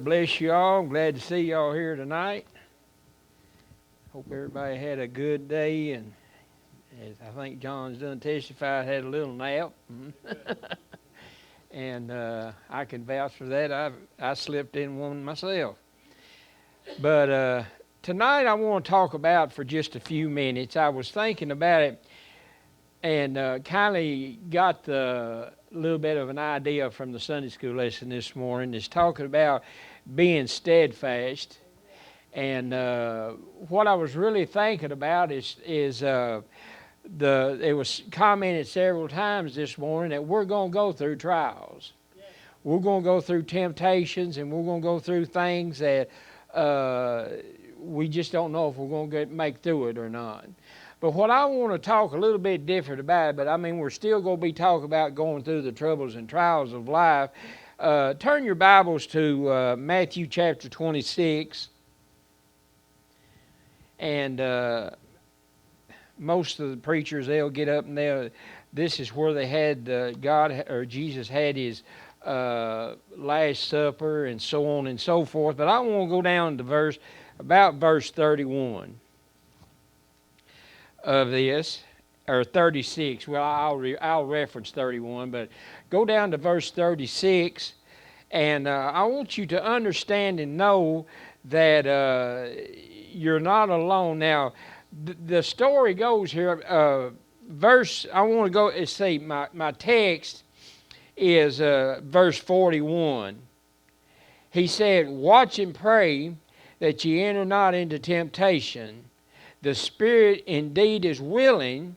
Lord bless you all. I'm glad to see y'all here tonight. Hope everybody had a good day, and as I think John's done testified, had a little nap. And I can vouch for that. I slipped in one myself. But tonight I want to talk about for just a few minutes. I was thinking about it and kind of got the little bit of an idea from the Sunday school lesson this morning. It's talking about being steadfast. And what I was really thinking about is it was commented several times this morning that we're going to go through trials. Yes. We're going to go through temptations, and we're going to go through things that we just don't know if we're going to make through it or not. But what I want to talk a little bit different about, but I mean we're still going to be talking about going through the troubles and trials of life. Turn your Bibles to Matthew chapter 26. And most of the preachers, they'll get up and this is where they had God or Jesus had his Last Supper and so on and so forth. But I want to go down to verse 31 of this, or 36. Well, I'll reference 31, but go down to verse 36, and I want you to understand and know that you're not alone. Now, the story goes here. I want to go. See, my text is verse 41. He said, "Watch and pray that ye enter not into temptation. The spirit indeed is willing,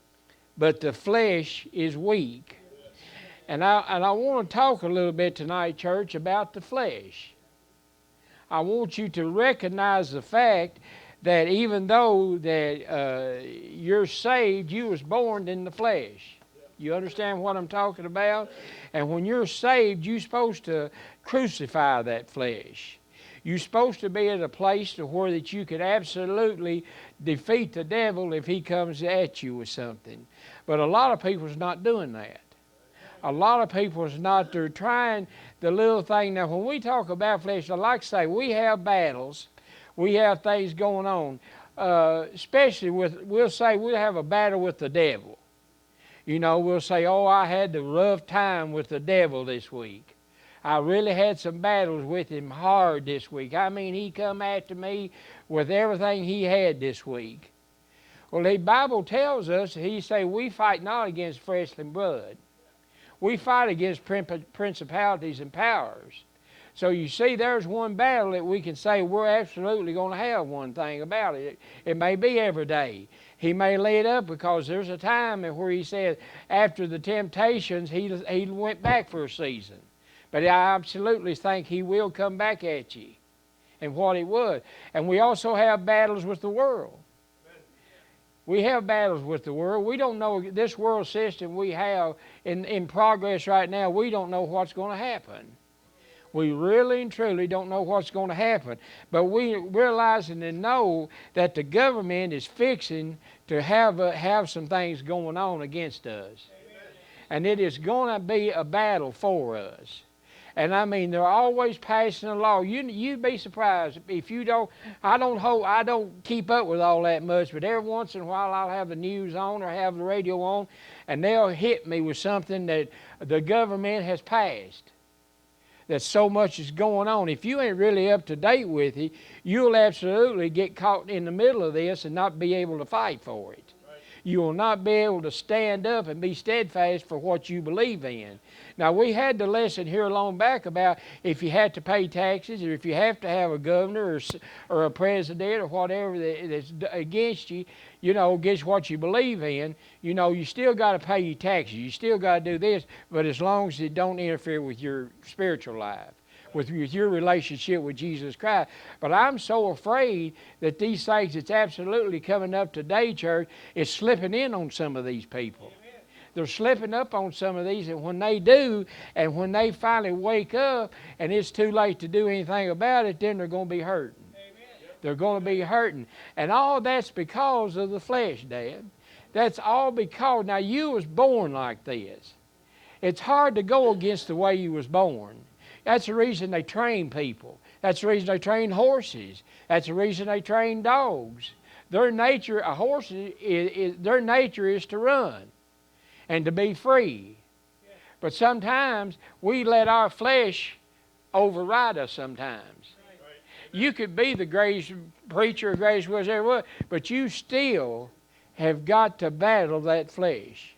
but the flesh is weak." And I want to talk a little bit tonight, church, about the flesh. I want you to recognize the fact that even though that you're saved, you was born in the flesh. You understand what I'm talking about? And when you're saved, you're supposed to crucify that flesh. You're supposed to be at a place to where that you could absolutely defeat the devil if he comes at you with something. But a lot of people's not doing that. A lot of people's not. They're trying the little thing. Now, when we talk about flesh, I like to say we have battles. We have things going on. Especially we'll say we'll have a battle with the devil. You know, we'll say, oh, I had the rough time with the devil this week. I really had some battles with him hard this week. I mean, he come after me with everything he had this week. Well, the Bible tells us, he say, we fight not against flesh and blood. We fight against principalities and powers. So you see, there's one battle that we can say we're absolutely going to have one thing about it. It may be every day. He may lay it up because there's a time where he said after the temptations, he went back for a season. But I absolutely think he will come back at you and what he would. And we also have battles with the world. We have battles with the world. We don't know this world system we have in progress right now. We don't know what's going to happen. We really and truly don't know what's going to happen. But we realizing and know that the government is fixing to have some things going on against us. Amen. And it is going to be a battle for us. And I mean, they're always passing a law. You'd be surprised if you don't. I don't keep up with all that much, but every once in a while I'll have the news on or have the radio on, and they'll hit me with something that the government has passed. That so much is going on. If you ain't really up to date with it, you'll absolutely get caught in the middle of this and not be able to fight for it. Right. You will not be able to stand up and be steadfast for what you believe in. Now, we had the lesson here long back about if you have to pay taxes or if you have to have a governor or a president or whatever that's against you, you know, against what you believe in, you know, you still got to pay your taxes. You still got to do this, but as long as it don't interfere with your spiritual life, with your relationship with Jesus Christ. But I'm so afraid that these things that's absolutely coming up today, church, is slipping in on some of these people. They're slipping up on some of these, and when they do, and when they finally wake up and it's too late to do anything about it, then they're going to be hurting. They're going to be hurting. And all that's because of the flesh, Dad. That's all because, now you was born like this. It's hard to go against the way you was born. That's the reason they train people. That's the reason they train horses. That's the reason they train dogs. Their nature, a horse, their nature is to run and to be free. But sometimes we let our flesh override us sometimes. You could be the greatest preacher or greatest whatever, but you still have got to battle that flesh.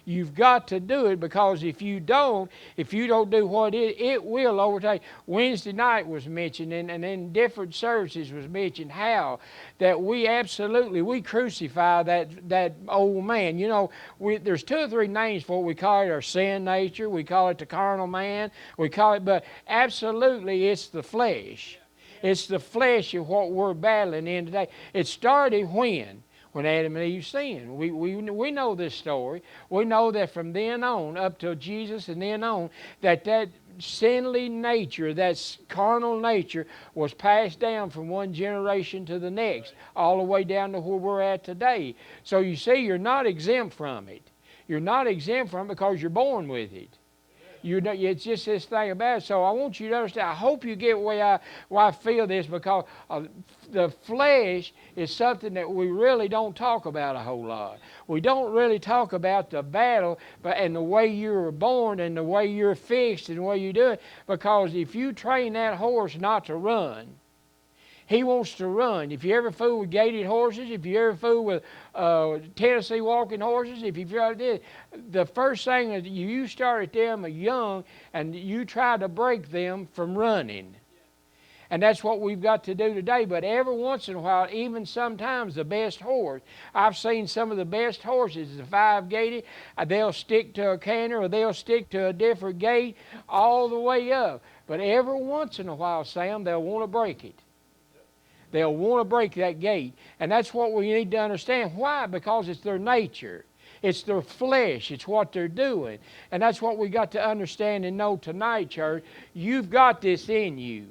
You've got to do it, because if you don't do what it will overtake. Wednesday night was mentioned, and in different services was mentioned how that we crucify that old man. You know, there's 2 or 3 names for it. We call it our sin nature. We call it the carnal man. But absolutely it's the flesh. It's the flesh of what we're battling in today. It started when Adam and Eve sinned. We know this story. We know that from then on, up till Jesus and then on, that sinly nature, that carnal nature, was passed down from one generation to the next, all the way down to where we're at today. So you see, you're not exempt from it. You're not exempt from it because you're born with it. It's just this thing about it. So I want you to understand. I hope you get why I feel this, because the flesh is something that we really don't talk about a whole lot. We don't really talk about the battle, and the way you were born and the way you're fixed and the way you do it. Because if you train that horse not to run, he wants to run. If you ever fool with gaited horses, if you ever fool with Tennessee walking horses, if you ever did, the first thing is you start at them young and you try to break them from running. And that's what we've got to do today. But every once in a while, even sometimes the best horse, I've seen some of the best horses, the 5-gated, they'll stick to a canter or they'll stick to a different gate all the way up. But every once in a while, Sam, they'll want to break it. They'll want to break that gate. And that's what we need to understand. Why? Because it's their nature. It's their flesh. It's what they're doing. And that's what we got to understand and know tonight, church. You've got this in you.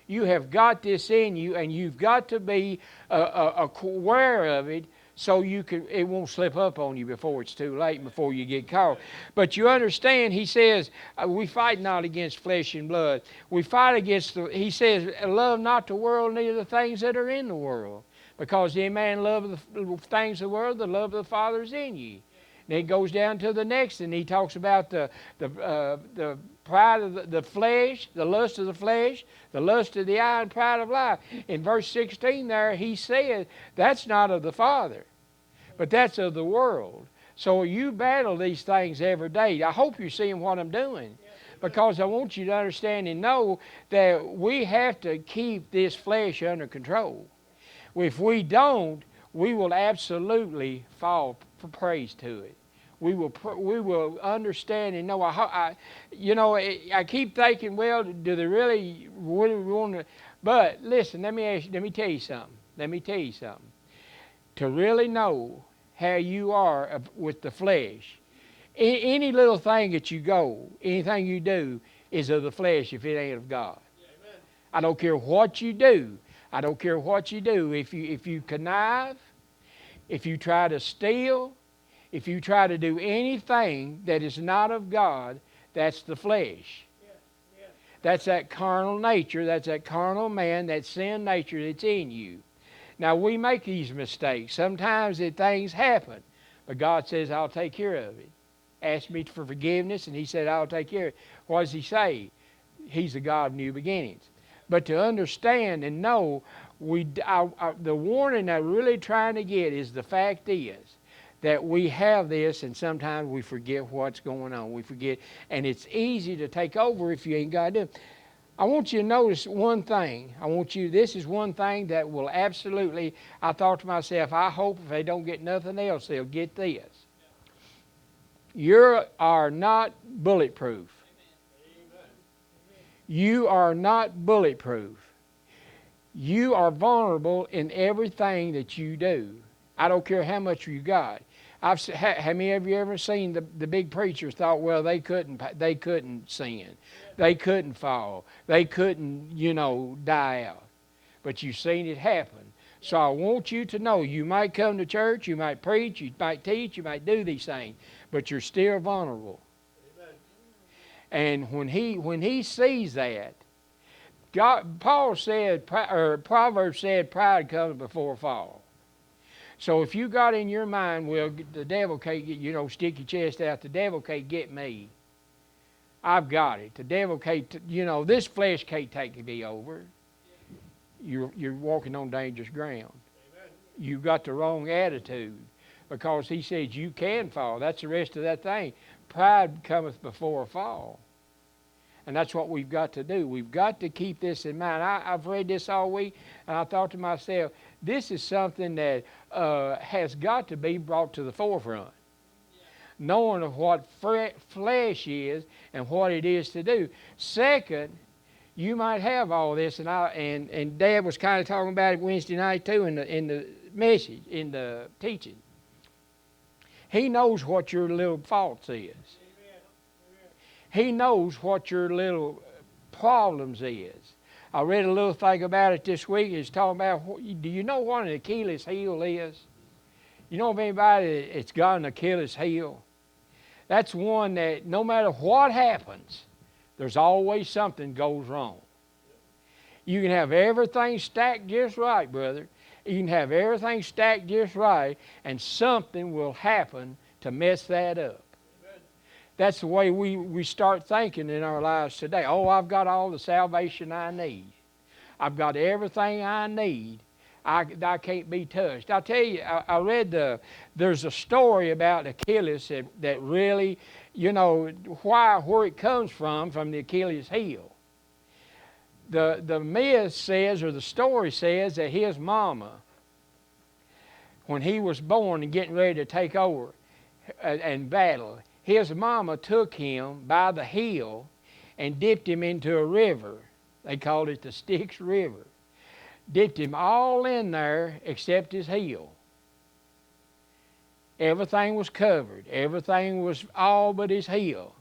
You have got this in you, and you've got to be aware of it, so it won't slip up on you before it's too late, before you get caught. But you understand, he says, we fight not against flesh and blood. We fight against, he says, love not the world, neither the things that are in the world. Because any man love the things of the world, the love of the Father is in you. And it goes down to the next, and he talks about the pride of the flesh, the lust of the flesh, the lust of the eye, and pride of life. In verse 16 there, he says, that's not of the Father, but that's of the world. So you battle these things every day. I hope you're seeing what I'm doing, because I want you to understand and know that we have to keep this flesh under control. If we don't, we will absolutely fall praise to it. We will understand and know. I keep thinking, well, do they really want to? But listen, let me tell you something. To really know how you are with the flesh, any little thing that you go, anything you do is of the flesh if it ain't of God. Amen. I don't care what you do. If you connive, if you try to steal, if you try to do anything that is not of God, that's the flesh. That's that carnal nature, that's that carnal man, that sin nature that's in you. Now, we make these mistakes. Sometimes things happen, but God says, I'll take care of it. Ask me for forgiveness, and he said, I'll take care of it. What does he say? He's the God of new beginnings. But to understand and know, the warning I'm really trying to get is the fact is that we have this, and sometimes we forget what's going on. We forget, and it's easy to take over if you ain't got to do it. I want you to notice one thing. This is one thing that will absolutely, I thought to myself, I hope if they don't get nothing else, they'll get this. You are not bulletproof. You are not bulletproof. You are vulnerable in everything that you do. I don't care how much you got. Have any of you ever seen the big preachers thought, well, they couldn't sin. They couldn't fall. They couldn't, die out. But you've seen it happen. So I want you to know, you might come to church, you might preach, you might teach, you might do these things, but you're still vulnerable. Amen. And when he sees that, Paul said, or Proverbs said, pride comes before a fall. So if you got in your mind, well, the devil can't get, stick your chest out, the devil can't get me. I've got it. The devil can't, this flesh can't take me over. You're walking on dangerous ground. You've got the wrong attitude, because he says you can fall. That's the rest of that thing. Pride cometh before a fall. And that's what we've got to do. We've got to keep this in mind. I've read this all week, and I thought to myself, this is something that has got to be brought to the forefront. Knowing of what flesh is and what it is to do. Second, you might have all this, and Dad was kind of talking about it Wednesday night too in the message, in the teaching. He knows what your little faults is. He knows what your little problems is. I read a little thing about it this week. It's talking about, do you know what an Achilles heel is? You know of anybody that's got an Achilles heel? That's one that no matter what happens, there's always something goes wrong. You can have everything stacked just right, brother. You can have everything stacked just right, and something will happen to mess that up. That's the way we start thinking in our lives today. Oh, I've got all the salvation I need. I've got everything I need. I can't be touched. I'll tell you, I read there's a story about Achilles that really, where it comes from the Achilles heel. The myth says, or the story says, that his mama, when he was born and getting ready to take over and battle, his mama took him by the heel and dipped him into a river. They called it the Styx River. Dipped him all in there except his heel. Everything was covered. Everything was all but his heel.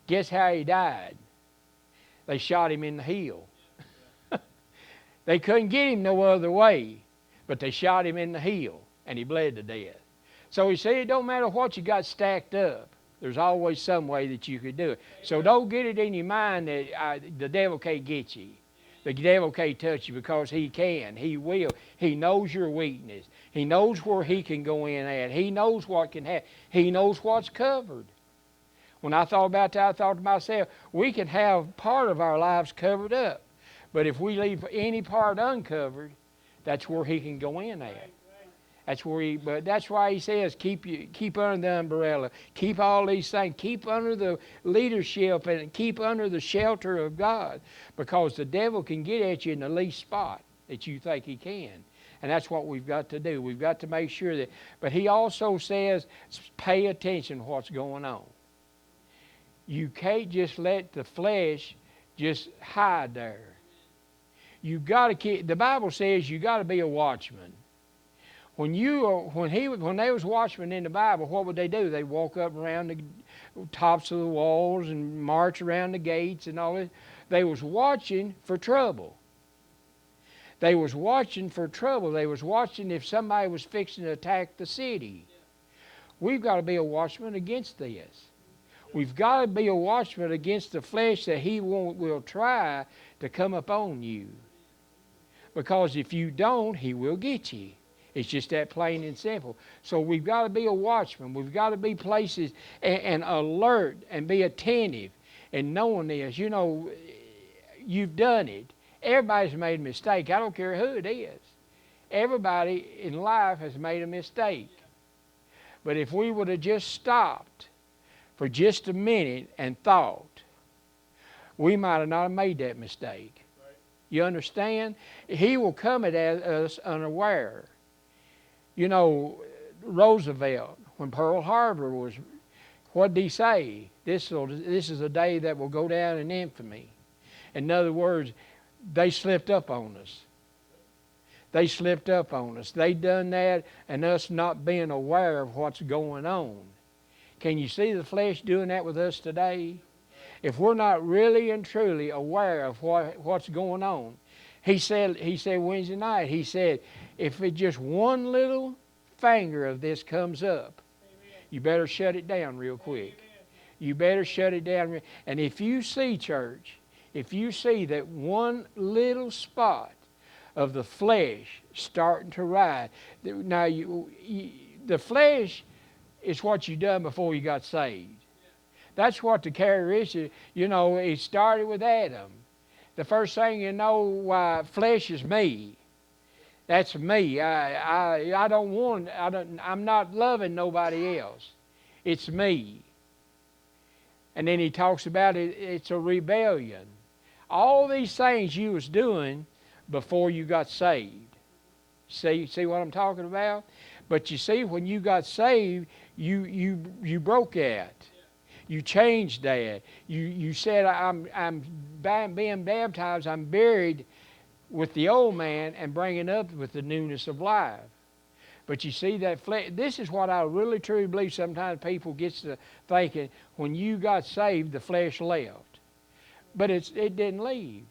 Guess how he died? They shot him in the heel. They couldn't get him no other way, but they shot him in the heel, and he bled to death. So he said, it don't matter what you got stacked up. There's always some way that you could do it. So don't get it in your mind that the devil can't get you. The devil can't touch you, because he can. He will. He knows your weakness. He knows where he can go in at. He knows what can happen. He knows what's covered. When I thought about that, I thought to myself, we can have part of our lives covered up. But if we leave any part uncovered, that's where he can go in at. But that's why he says, keep under the umbrella, keep all these things, keep under the leadership, and keep under the shelter of God, because the devil can get at you in the least spot that you think he can. And that's what we've got to do. We've got to make sure that, but he also says, pay attention to what's going on. You can't just let the flesh just hide there. You've got to keep, the Bible says you got to be a watchman. When they was watchmen in the Bible, what would they do? They'd walk up around the tops of the walls and march around the gates and all this. They was watching for trouble. They was watching for trouble. They was watching if somebody was fixing to attack the city. We've got to be a watchman against this. We've got to be a watchman against the flesh that he will try to come upon you. Because if you don't, he will get you. It's just that plain and simple. So we've got to be a watchman. We've got to be places and alert and be attentive and knowing this. You've done it. Everybody's made a mistake. I don't care who it is. Everybody in life has made a mistake. But if we would have just stopped for just a minute and thought, we might have not made that mistake. Right. You understand? He will come at us unaware. Roosevelt, when Pearl Harbor was, what did he say? This is a day that will go down in infamy. In other words, they slipped up on us. They slipped up on us. They done that, and us not being aware of what's going on. Can you see the flesh doing that with us today? If we're not really and truly aware of what's going on. He said Wednesday night, he said, if it just one little finger of this comes up, you better shut it down real quick. You better shut it down. And if you see, church, if you see that one little spot of the flesh starting to rise, now the flesh is what you done before you got saved. That's what the characteristic, it started with Adam. The first thing you know, why flesh is me. That's me. I'm not loving nobody else. It's me. And then he talks about it's a rebellion. All these things you was doing before you got saved. See what I'm talking about? But you see, when you got saved, you broke that. You changed that. You said, I'm being baptized, I'm buried with the old man and bringing up with the newness of life. But you see that flesh, this is what I really truly believe. Sometimes people get to thinking, when you got saved, the flesh left. But it didn't leave.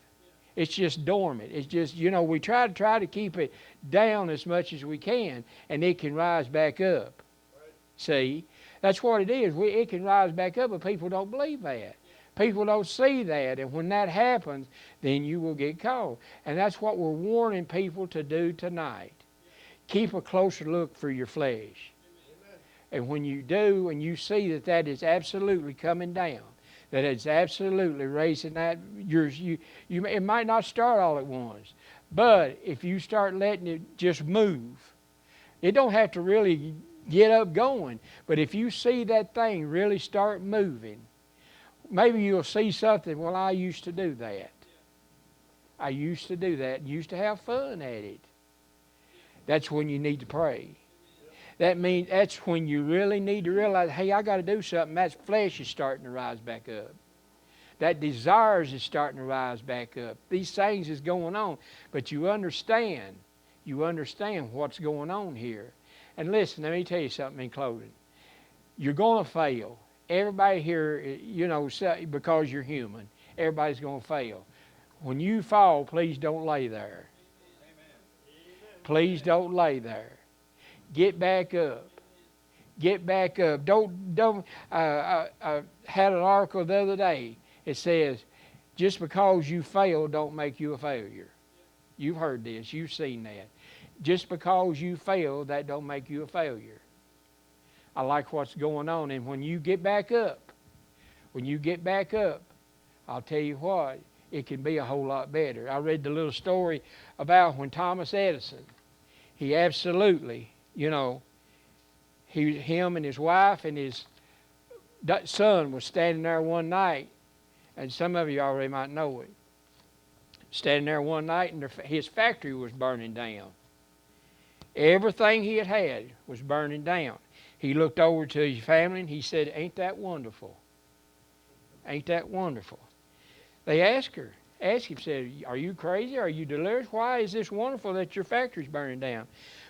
It's just dormant. It's just, we try to keep it down as much as we can, and it can rise back up. Right. See? That's what it is. It can rise back up, but people don't believe that. People don't see that. And when that happens, then you will get caught. And that's what we're warning people to do tonight. Keep a closer look for your flesh. Amen. And when you do, and you see that is absolutely coming down, that it's absolutely raising that, it might not start all at once, but if you start letting it just move, it don't have to really get up going, but if you see that thing really start moving, maybe you'll see something. Well, I used to do that. I used to do that. Used to have fun at it. That's when you need to pray. That's when you really need to realize, hey, I got to do something. That flesh is starting to rise back up. That desires is starting to rise back up. These things is going on, but you understand what's going on here. And listen, let me tell you something in closing. You're going to fail. Everybody here, because you're human, everybody's going to fail. When you fall, please don't lay there. Please don't lay there. Get back up. Get back up. Don't. I had an article the other day. It says, just because you fail, don't make you a failure. You've heard this. You've seen that. Just because you fail, that don't make you a failure. I like what's going on. And when you get back up, I'll tell you what, it can be a whole lot better. I read the little story about when Thomas Edison, he absolutely, him and his wife and his son was standing there one night, and some of you already might know it. Standing there one night, and his factory was burning down. Everything he had was burning down. He looked over to his family and he said, "Ain't that wonderful? Ain't that wonderful?" They asked him, said, "Are you crazy? Are you delirious? Why is this wonderful that your factory's burning down?"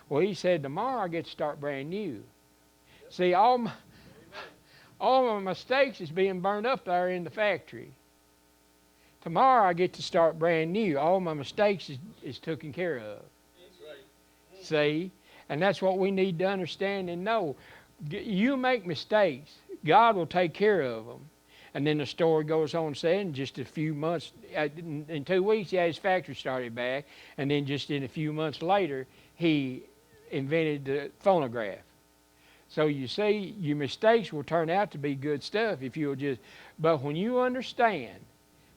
Well, he said, "Tomorrow I get to start brand new." Yep. See, all my mistakes is being burned up there in the factory. Tomorrow I get to start brand new. All my mistakes is taken care of. See? And that's what we need to understand and know. You make mistakes, God will take care of them. And then the story goes on saying, in just a few months, in 2 weeks, his factory started back. And then just in a few months later, he invented the phonograph. So you see, your mistakes will turn out to be good stuff if you'll just, but when you understand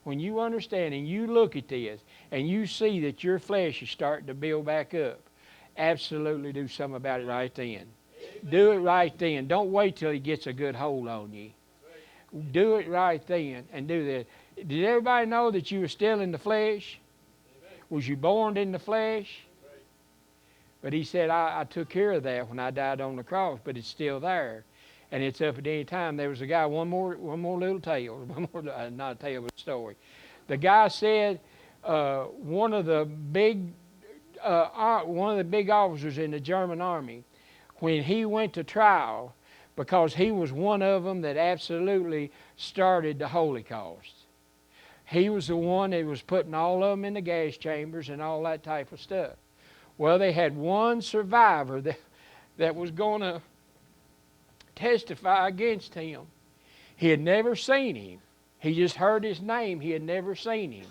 and you look at this and you see that your flesh is starting to build back up, absolutely do something about it right then. Do it right then. Don't wait till he gets a good hold on you. Do it right then and do that. Did everybody know that you were still in the flesh? Was you born in the flesh? But he said, I took care of that when I died on the cross, but it's still there. And it's up at any time. There was a guy, one more little tale, not a tale, but a story. The guy said one of the big officers in the German army, when he went to trial, because he was one of them that absolutely started the Holocaust. He was the one that was putting all of them in the gas chambers and all that type of stuff. Well, they had one survivor that was going to testify against him. He had never seen him. He just heard his name. He had never seen him.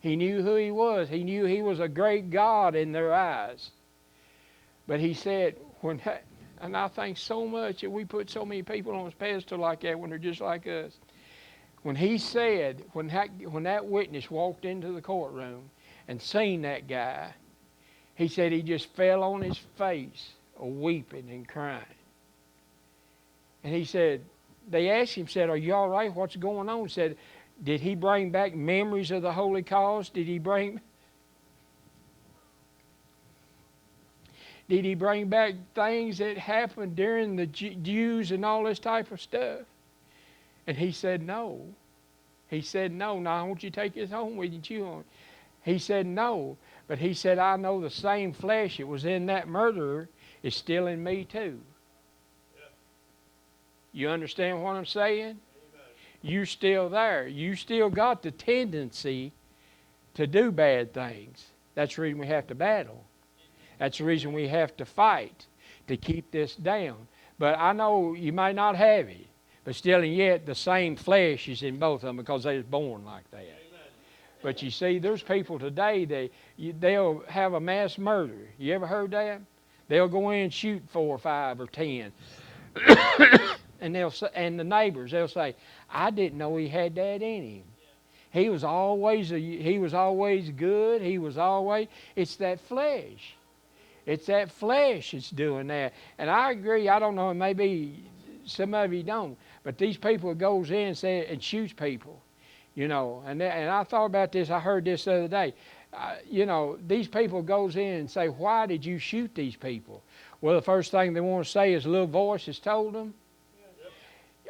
He knew who he was. He knew he was a great God in their eyes. But he said, and I think so much that we put so many people on his pedestal like that when they're just like us. When he said, when that witness walked into the courtroom and seen that guy, he said he just fell on his face, weeping and crying. And he said, they asked him, said, "Are you all right? What's going on?" He said, "Did he bring back memories of the holy cause? Did he bring back things that happened during the Jews and all this type of stuff?" And he said, "No." He said, "No. Now, I want you to take this home with you and chew on it." He said, "No." But he said, "I know the same flesh that was in that murderer is still in me too." You understand what I'm saying? Amen. You're still there. You still got the tendency to do bad things. That's the reason we have to battle. That's the reason we have to fight to keep this down. But I know you might not have it, but still and yet the same flesh is in both of them because they was born like that. Amen. But you see, there's people today, they'll have a mass murder. You ever heard that? They'll go in and shoot 4 or 5 or 10. And the neighbors, they'll say, "I didn't know he had that in him. He was always good. It's that flesh. It's that flesh that's doing that." And I agree. I don't know. Maybe some of you don't. But these people goes in and shoots people, And I thought about this. I heard this the other day. These people goes in and say, "Why did you shoot these people?" Well, the first thing they want to say is a little voice has told them.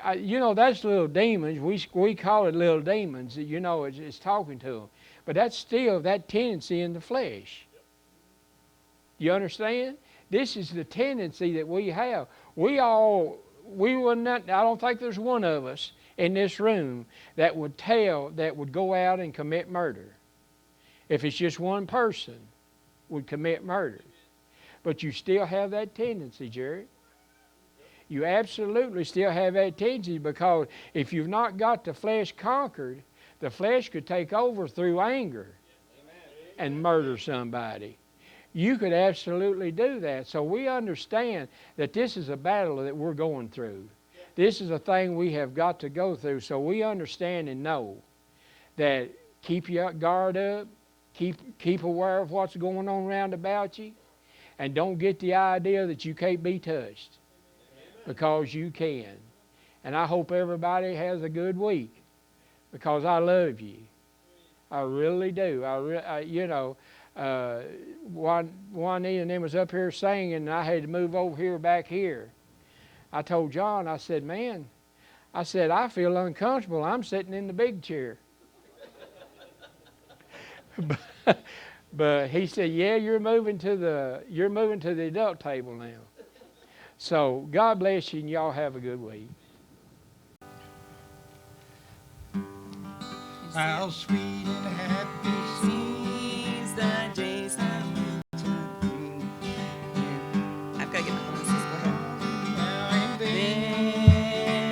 That's little demons. We call it little demons. It's talking to them. But that's still that tendency in the flesh. You understand? This is the tendency that we have. I don't think there's one of us in this room that would go out and commit murder. If it's just one person would commit murder. But you still have that tendency, Jerry. You absolutely still have that tendency, because if you've not got the flesh conquered, the flesh could take over through anger and murder somebody. You could absolutely do that. So we understand that this is a battle that we're going through. This is a thing we have got to go through. So we understand and know that keep your guard up, keep aware of what's going on around about you, and don't get the idea that you can't be touched. Because you can. And I hope everybody has a good week, because I love you. I really do. Juanita and them was up here singing, and I had to move over here back here. I told John, I said, "Man," I "I feel uncomfortable. I'm sitting in the big chair." But he said, "Yeah, you're moving to the adult table now." So God bless you, and y'all have a good week. How sweet and happy seems the days that winter bring. I've got to get my glasses. Go ahead. Then,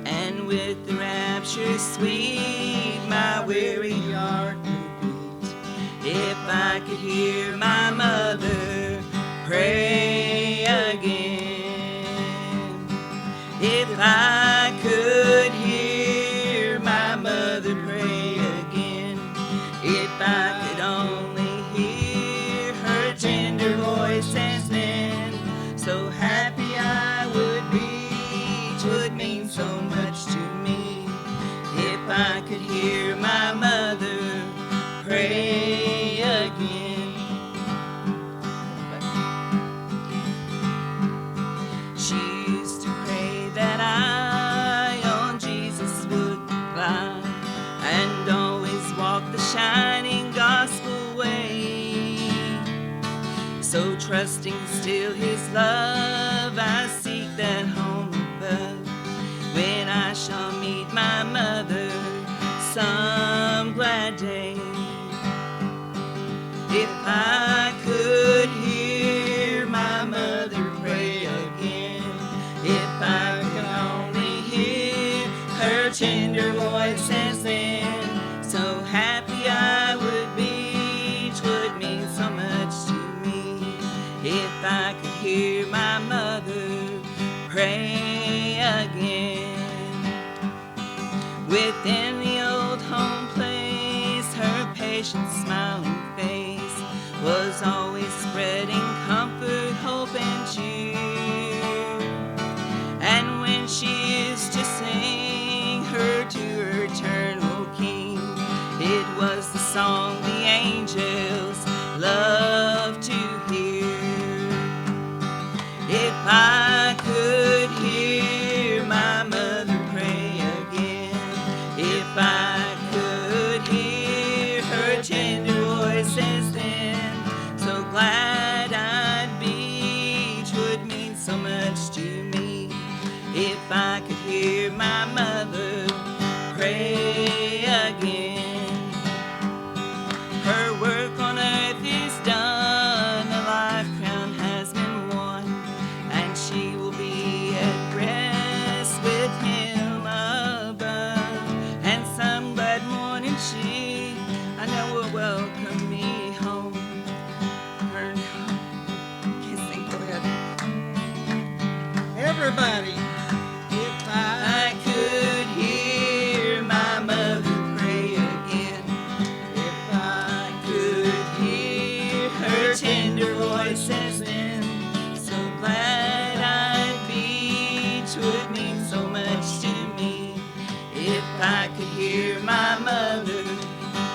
and with the rapture sweet, my weary heart would beat. If I could hear my mother pray again. If I could hear my mother pray again. If I could only hear her tender voice as then. So happy I would be, 'twould mean so much to me. If I could hear my mother pray again. Shining gospel way, so trusting still his love, I seek that home above, when I shall meet my mother some glad day. If I could hear my mother pray again, if I could only hear her tender voice Then the old home place, her patient smiling face was always spreading comfort, hope, and cheer. And when she used to sing her to her eternal King, it was the song the angels loved to hear. If I could hear my mother pray again, if I could hear her tender voices then, so glad I'd be, 'twould mean so much to me. If I could hear my mother pray again. Her work on earth is done, a life crown has been won, and she will be at rest with him above. And some glad morning she, I know, will welcome me home. Her kissing forever. Everybody. If I could hear my mother pray again, if I could hear her tender voices then, so glad I'd be, 'twould mean so much to me. If I could hear my mother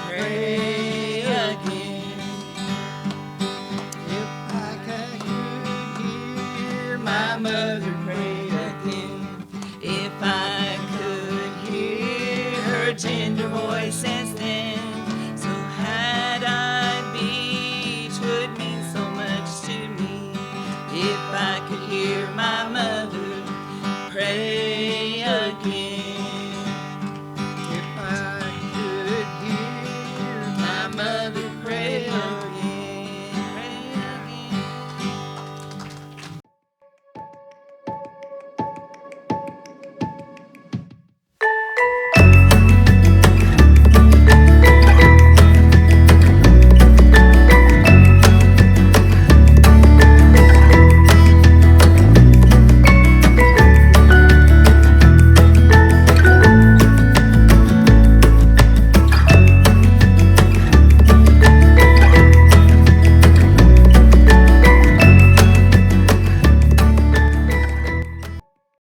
pray again, if I could hear my mother pray again, if I could hear her tender voices then,